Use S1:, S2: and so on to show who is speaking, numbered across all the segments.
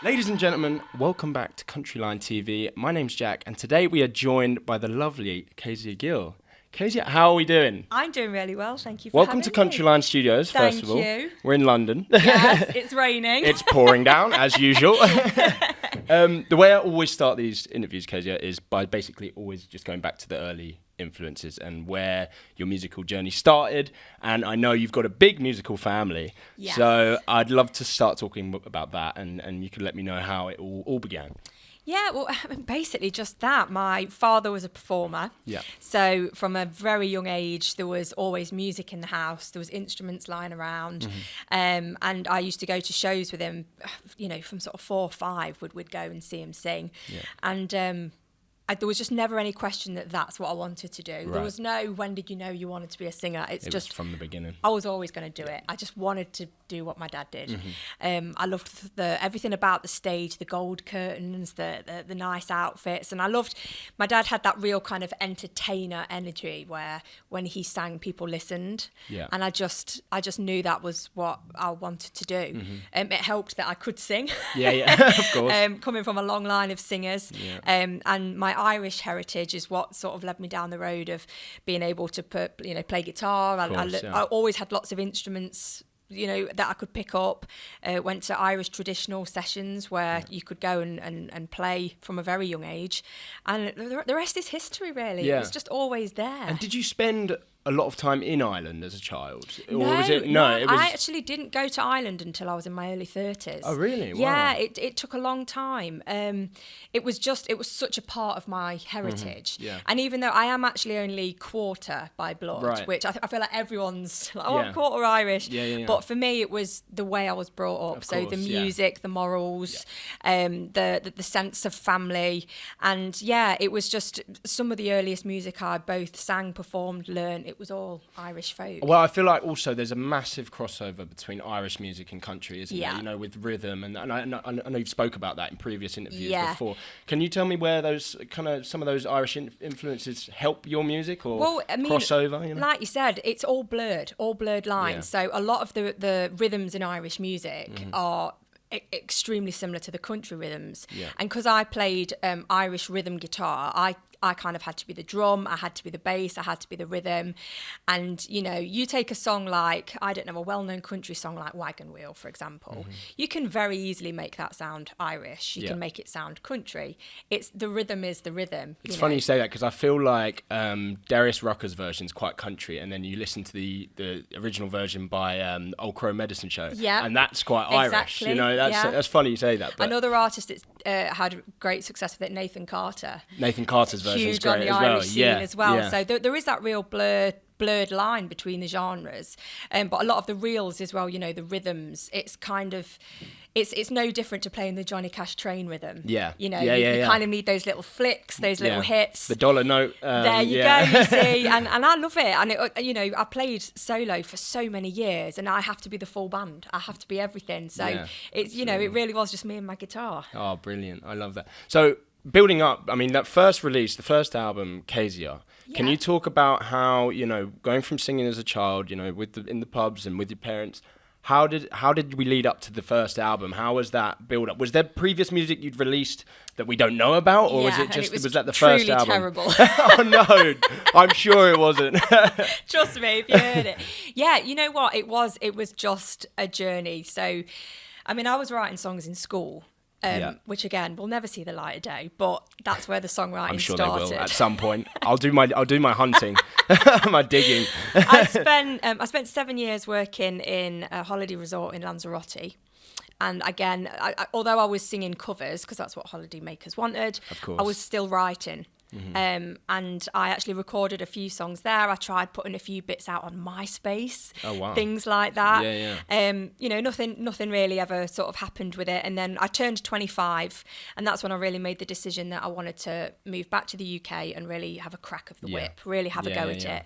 S1: Ladies and gentlemen, welcome back to CountryLine TV. My name's Jack, and today we are joined by the lovely Kezia Gill. Kezia, how are we doing?
S2: I'm doing really well, thank you for
S1: Welcome
S2: having
S1: to
S2: me.
S1: CountryLine Studios, first of all.
S2: Thank you.
S1: We're in London.
S2: Yes, it's raining.
S1: It's pouring down, as usual. The way I always start these interviews, Kezia, is by basically always just going back to the early influences and where your musical journey started. And I know you've got a big musical family.
S2: Yes.
S1: So I'd love to start talking about that, and you could let me know how it all began.
S2: Yeah, well, basically just that. My father was a performer.
S1: Yeah.
S2: So from a very young age, there was always music in the house. There was instruments lying around. And I used to go to shows with him, from sort of 4 or 5, we'd go and see him sing. Yeah. And there was just never any question that that's what I wanted to do. Right. There was no, when did you know you wanted to be a singer? It just
S1: was from the beginning.
S2: I was always going to do it. I just wanted to do what my dad did. I loved everything about the stage, the gold curtains, the nice outfits, and I loved. My dad had that real kind of entertainer energy where when he sang, people listened. Yeah. And I just knew that was what I wanted to do. It helped that I could sing.
S1: Yeah, of course.
S2: Coming from a long line of singers, and my Irish heritage is what sort of led me down the road of being able to play guitar. I always had lots of instruments that I could pick up. Went to Irish traditional sessions where you could go and play from a very young age, and the rest is history, really. It was just always there.
S1: And did you spend a lot of time in Ireland as a child?
S2: No,
S1: or was it,
S2: it was... I actually didn't go to Ireland until I was in my early 30s.
S1: Oh, really? Wow.
S2: Yeah, it took a long time. It was such a part of my heritage. Yeah. And even though I am actually only quarter by blood, which I feel like everyone's like, I'm quarter Irish. Yeah. But for me, it was the way I was brought up. So the music, the morals, the sense of family. And it was just some of the earliest music I both sang, performed, learned. It was all Irish folk.
S1: Well, I feel like also there's a massive crossover between Irish music and country, isn't there? With rhythm, and I know you've spoke about that in previous interviews before. Can you tell me where those some of those Irish influences help your music or crossover?
S2: Like you said, it's all blurred lines. Yeah. So a lot of the rhythms in Irish music are extremely similar to the country rhythms. Yeah. And because I played Irish rhythm guitar, I kind of had to be the drum, I had to be the bass, I had to be the rhythm. And, you take a song like, I don't know, a well-known country song like Wagon Wheel, for example. You can very easily make that sound Irish. You can make it sound country. The rhythm is the rhythm.
S1: It's funny you say that because I feel like Darius Rucker's version is quite country, and then you listen to the original version by Old Crow Medicine Show, and that's quite Irish. That's funny you say that. But
S2: another artist that's had great success with it, Nathan Carter.
S1: Nathan Carter's version is great
S2: on the
S1: as
S2: Irish scene as well.
S1: Yeah.
S2: So there is that real blurred line between the genres, but a lot of the reels as well. The rhythms. It's kind of. It's no different to playing the Johnny Cash train rhythm. Yeah. You kind of need those little flicks, those little hits.
S1: The dollar note.
S2: There you go, you see. And I love it. And, I played solo for so many years, and I have to be the full band. I have to be everything. So, it really was just me and my guitar.
S1: Oh, brilliant. I love that. So, building up, that first release, the first album, Kezia, can you talk about how, going from singing as a child, in the pubs and with your parents, how did we lead up to the first album? How was that build up? Was there previous music you'd released that we don't know about, or was it just was that the first album?
S2: Terrible.
S1: Oh no, I'm sure it wasn't.
S2: Trust me, if you heard it. Yeah, you know what? It was just a journey. So, I was writing songs in school. Which again will never see the light of day, but that's where the songwriting
S1: I'm sure
S2: started.
S1: They will at some point. I'll do my hunting, my digging.
S2: I spent 7 years working in a holiday resort in Lanzarote. And again, although I was singing covers because that's what holiday makers wanted, of course, I was still writing. And I actually recorded a few songs there. I tried putting a few bits out on MySpace, things like that. Nothing really ever sort of happened with it. And then I turned 25, and that's when I really made the decision that I wanted to move back to the UK and really have a crack of the whip, really have a go at it.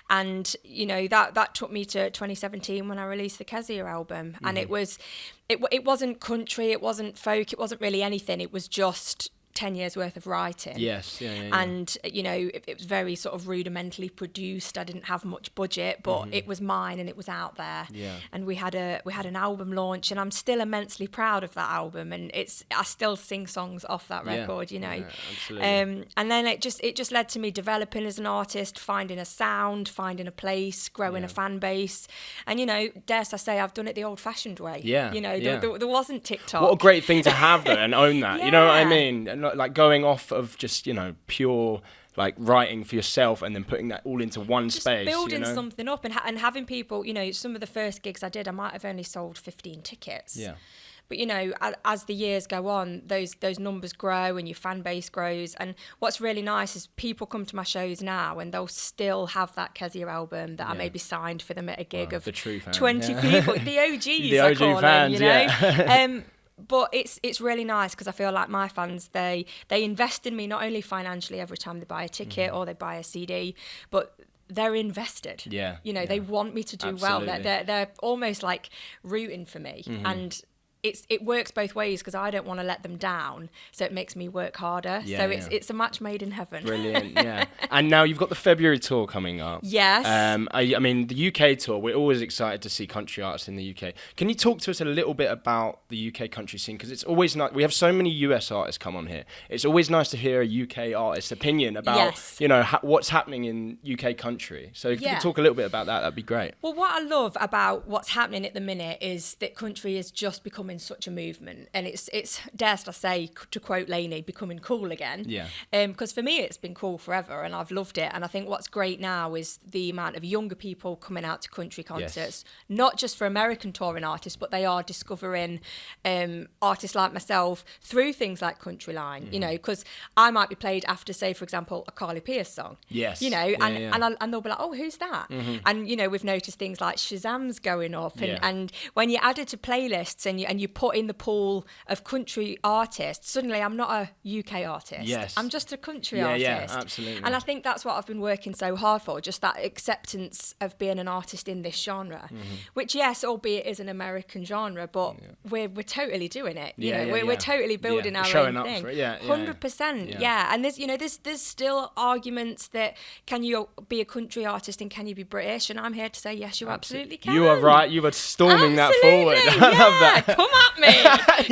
S2: And that took me to 2017 when I released the Kezia album, and it wasn't country, it wasn't folk, it wasn't really anything. It was just 10 years worth of writing.
S1: Yes,
S2: And, you know, it was very sort of rudimentarily produced. I didn't have much budget, but it was mine and it was out there.
S1: Yeah.
S2: And we had an album launch, and I'm still immensely proud of that album. And I still sing songs off that record, you know.
S1: Yeah, absolutely.
S2: And then it just led to me developing as an artist, finding a sound, finding a place, growing a fan base. And, you know, dare I say, I've done it the old-fashioned way.
S1: Yeah.
S2: You know, there wasn't TikTok.
S1: What a great thing to have, though, and own that. You know what I mean? And not, like, going off of just, you know, pure, like, writing for yourself and then putting that all into one
S2: just
S1: space.
S2: Building
S1: you know?
S2: something up and having people, you know, some of the first gigs I did, I might have only sold 15 tickets.
S1: Yeah.
S2: But, you know, as the years go on, those numbers grow and your fan base grows. And what's really nice is people come to my shows now and they'll still have that Kezia album that I maybe signed for them at a gig of
S1: the true fan,
S2: 20 people. The OGs,
S1: the
S2: I
S1: OG
S2: call
S1: fans,
S2: them, you know. But it's really nice because I feel like my fans, they invest in me not only financially every time they buy a ticket or they buy a CD, but they're invested.
S1: Yeah.
S2: You know, they want me to do well. They're almost like rooting for me. And it works both ways because I don't want to let them down, so it makes me work harder. It's a match made in heaven.
S1: Brilliant, yeah. And now you've got the February tour coming up.
S2: Yes.
S1: I mean, the UK tour, we're always excited to see country artists in the UK. Can you talk to us a little bit about the UK country scene? Because it's always nice. We have so many US artists come on here. It's always nice to hear a UK artist's opinion about, you know, what's happening in UK country. So if you could talk a little bit about that, that'd be great.
S2: Well, what I love about what's happening at the minute is that country is just becoming such a movement, and it's dare I say, to quote Lainey, becoming cool again.
S1: Yeah.
S2: Because for me it's been cool forever and I've loved it, and I think what's great now is the amount of younger people coming out to country concerts, not just for American touring artists, but they are discovering artists like myself through things like CountryLine. You know, because I might be played after, say, for example, a Carly Pearce song.
S1: Yes.
S2: You know, and they'll be like, oh, who's that? And, you know, we've noticed things like Shazam's going up, and when you add it to playlists and you put in the pool of country artists, suddenly I'm not a UK artist.
S1: Yes.
S2: I'm just a country artist.
S1: Yeah, absolutely.
S2: And I think that's what I've been working so hard for, just that acceptance of being an artist in this genre, which, yes, albeit is an American genre, but we're totally doing it. You know, we're totally building our own thing.
S1: For it.
S2: 100%. Yeah. And there's still arguments that can you be a country artist and can you be British? And I'm here to say, yes, you absolutely can.
S1: You are right. You are storming that forward. I love that.
S2: Come at me.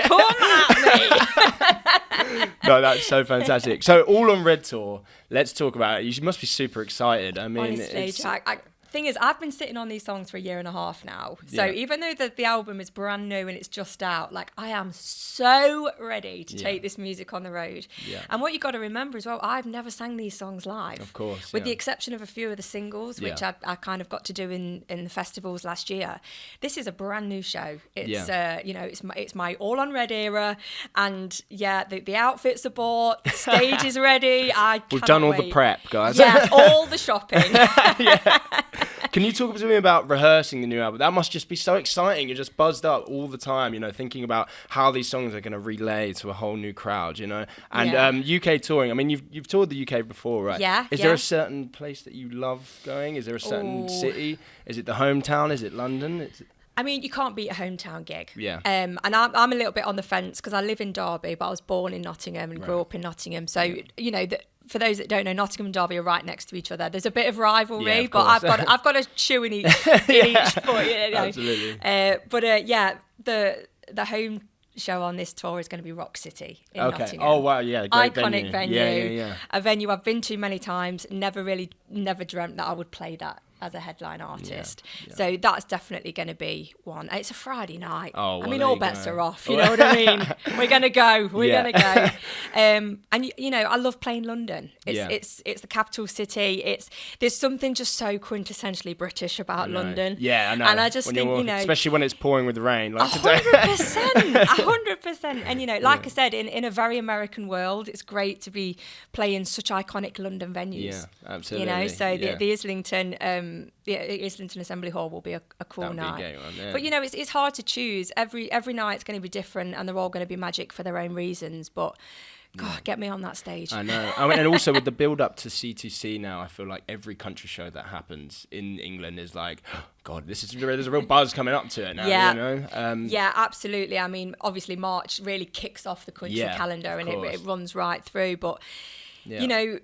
S2: Come at me.
S1: No, that's so fantastic. So all on Red Tour. Let's talk about it. You must be super excited. I mean,
S2: honestly, Jack, thing is, I've been sitting on these songs for a year and a half now. So even though the album is brand new and it's just out, like, I am so ready to take this music on the road. Yeah. And what you got to remember as well, I've never sang these songs live.
S1: Of course.
S2: With the exception of a few of the singles, which I kind of got to do in the festivals last year. This is a brand new show. It's you know, it's my all on Red era, and the outfits are bought, the stage is ready.
S1: We've done all the prep, guys.
S2: Yeah, all the shopping.
S1: Can you talk to me about rehearsing the new album? That must just be so exciting. You're just buzzed up all the time, you know, thinking about how these songs are going to relay to a whole new crowd, you know. And UK touring, I mean, you've toured the UK before, right?
S2: Yeah.
S1: Is there a certain place that you love going? Is there a certain city? Is it the hometown? Is it London?
S2: I mean, you can't beat a hometown gig.
S1: Yeah.
S2: And I'm a little bit on the fence because I live in Derby, but I was born in Nottingham and grew up in Nottingham. So, you know, for those that don't know, Nottingham and Derby are right next to each other. There's a bit of rivalry, but I've got a shoe in each foot. You know.
S1: Absolutely.
S2: The home show on this tour is going to be Rock City in Nottingham.
S1: Oh wow, yeah, great
S2: iconic venue.
S1: Yeah.
S2: A venue I've been to many times. Never dreamt that I would play that as a headline artist. Yeah. So that's definitely going to be one. It's a Friday night.
S1: Oh, well,
S2: I mean, all bets are off. You know what I mean? We're going to go. We're going to go. And you know, I love playing London. It's the capital city. There's something just so quintessentially British about London.
S1: Yeah, I know.
S2: And I just think, you know,
S1: especially when it's pouring with rain, like today.
S2: 100%. And you know, like I said, in a very American world, it's great to be playing such iconic London venues.
S1: Yeah, absolutely.
S2: You know, so the Islington. Islington Assembly Hall will be a cool night. But you know, it's hard to choose. Every night's going to be different, and they're all going to be magic for their own reasons. But God, get me on that stage.
S1: I know. I mean, and also with the build up to C2C now, I feel like every country show that happens in England is like, oh, God, there's a real buzz coming up to it now.
S2: Yeah.
S1: You know?
S2: Yeah, absolutely. I mean, obviously March really kicks off the country calendar, and it runs right through. But you know,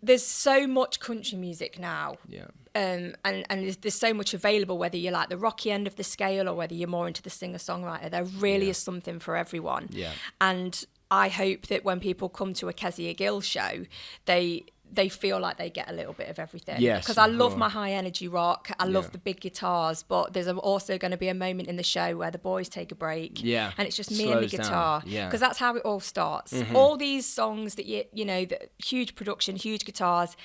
S2: there's so much country music now.
S1: Yeah.
S2: And there's so much available, whether you like the rocky end of the scale or whether you're more into the singer-songwriter. There really is something for everyone.
S1: Yeah.
S2: And I hope that when people come to a Kezia Gill show, they feel like they get a little bit of everything.
S1: Yes.
S2: Because I love my high energy rock. I love the big guitars, but there's also going to be a moment in the show where the boys take a break.
S1: Yeah.
S2: And it's just me and the guitar.
S1: Down. Yeah.
S2: Because that's how it all starts. All these songs that you know, the huge production, huge guitars,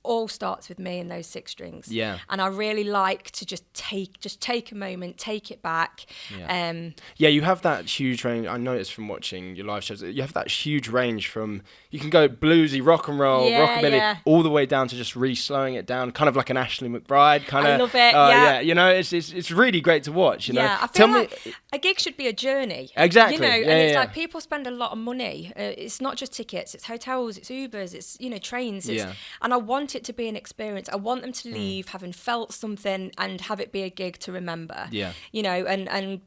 S2: all starts with me and those 6 strings.
S1: Yeah.
S2: And I really like to just take a moment, take it back.
S1: Yeah. Yeah, you have that huge range. I noticed from watching your live shows, you have that huge range from, you can go bluesy, rock and roll, rockabilly, all the way down to just really slowing it down, kind of like an Ashley McBride kind of.
S2: I love it.
S1: You know, it's really great to watch. You know,
S2: I feel like a gig should be a journey.
S1: Exactly.
S2: You know, and it's like people spend a lot of money. It's not just tickets, it's hotels, it's Ubers, it's trains. And I want it to be an experience. I want them to leave having felt something and have it be a gig to remember.
S1: Yeah.
S2: You know, and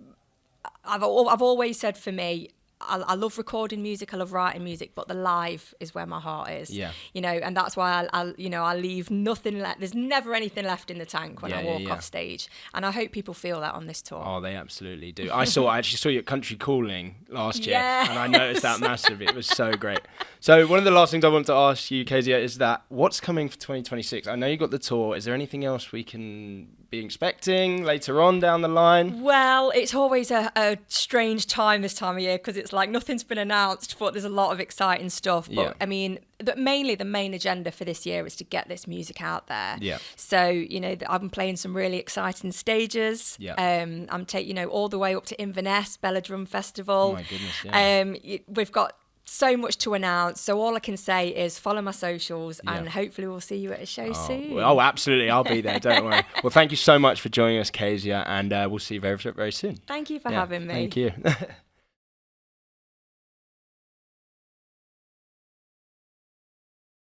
S2: I've always said, for me, I love recording music, I love writing music, but the live is where my heart is.
S1: Yeah.
S2: You know, and that's why I leave nothing left. There's never anything left in the tank when I walk off stage. And I hope people feel that on this tour.
S1: Oh, they absolutely do. I actually saw you at Country Calling last year,
S2: Yes.
S1: and I noticed that massively. It was so great. So one of the last things I wanted to ask you, Kezia, is that what's coming for 2026? I know you got the tour. Is there anything else we can be expecting later on down the line?
S2: Well, it's always a strange time this time of year, because it's like nothing's been announced, but there's a lot of exciting stuff. But I mean, mainly the main agenda for this year is to get this music out there.
S1: Yeah.
S2: So, I'm playing some really exciting stages.
S1: Yeah.
S2: I'm all the way up to Inverness, Bella Drum Festival.
S1: Oh my goodness, yeah.
S2: We've got so much to announce, so all I can say is follow my socials, and hopefully we'll see you at a show soon.
S1: Oh, absolutely, I'll be there, don't worry. Well, thank you so much for joining us, Kezia, and we'll see you very, very soon.
S2: Thank you for having me.
S1: Thank you.